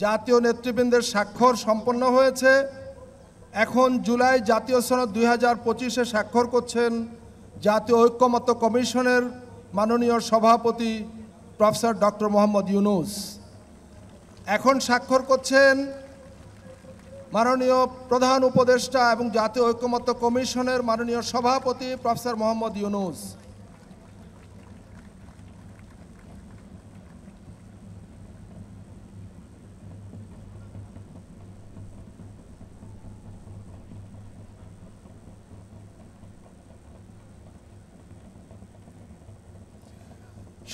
জাতীয় নেতৃবৃন্দের স্বাক্ষর সম্পন্ন হয়েছে। এখন জুলাই জাতীয় সনদ 2025-এ স্বাক্ষর করছেন জাতীয় ঐক্যমত্য কমিশনের মাননীয় সভাপতি প্রফেসর ডক্টর মোহাম্মদ ইউনূস। এখন স্বাক্ষর করছেন মাননীয় প্রধান উপদেষ্টা এবং জাতীয় ঐক্যমত্য কমিশনের মাননীয় সভাপতি প্রফেসর মোহাম্মদ ইউনূস।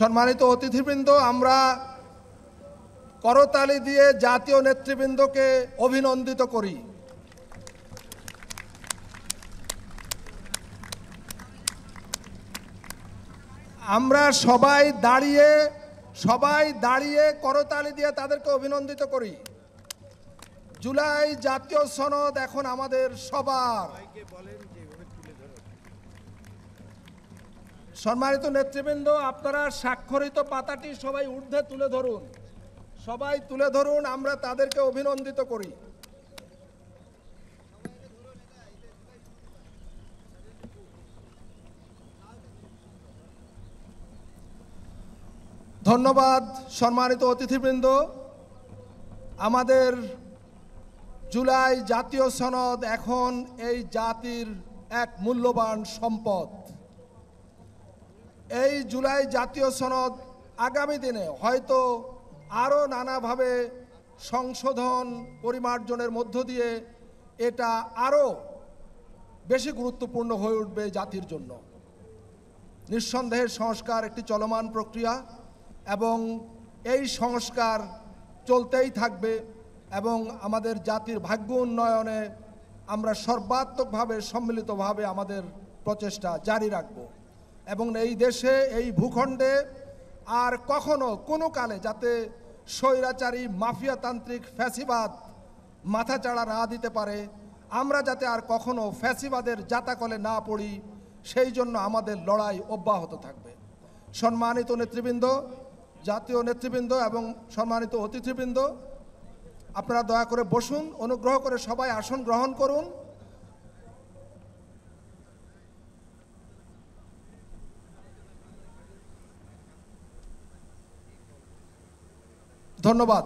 সম্মানিত অতিথিবৃন্দ, আমরা করতালি দিয়ে জাতীয় নেতৃবৃন্দকে অভিনন্দিত করি। আমরা সবাই দাঁড়িয়ে করতালি দিয়ে তাদেরকে অভিনন্দিত করি। জুলাই জাতীয় সনদ এখন আমাদের সবার। সম্মানিত নেতৃবৃন্দ, আপনারা স্বাক্ষরিত পাতাটি সবাই ঊর্ধ্বে তুলে ধরুন, সবাই তুলে ধরুন, আমরা তাদেরকে অভিনন্দিত করি। ধন্যবাদ। সম্মানিত অতিথিবৃন্দ, আমাদের জুলাই জাতীয় সনদ এখন এই জাতির এক মূল্যবান সম্পদ। এই জুলাই জাতীয় সনদ আগামী দিনে হয়তো আরও নানাভাবে সংশোধন পরিমার্জনের মধ্য দিয়ে এটা আরও বেশি গুরুত্বপূর্ণ হয়ে উঠবে জাতির জন্য। নিঃসন্দেহে সংস্কার একটি চলমান প্রক্রিয়া এবং এই সংস্কার চলতেই থাকবে এবং আমাদের জাতির ভাগ্য উন্নয়নে আমরা সর্বাত্মকভাবে সম্মিলিতভাবে আমাদের প্রচেষ্টা জারি রাখব এবং এই দেশে, এই ভূখণ্ডে আর কখনো কোনো কালে যাতে স্বৈরাচারী মাফিয়াতান্ত্রিক ফ্যাসিবাদ মাথাচাড়া না দিতে পারে, আমরা যাতে আর কখনো ফ্যাসিবাদের জাতাকলে না পড়ি, সেই জন্য আমাদের লড়াই অব্যাহত থাকবে। সম্মানিত নেতৃবৃন্দ, জাতীয় নেতৃবৃন্দ এবং সম্মানিত অতিথিবৃন্দ, আপনারা দয়া করে বসুন, অনুগ্রহ করে সবাই আসন গ্রহণ করুন। ধন্যবাদ।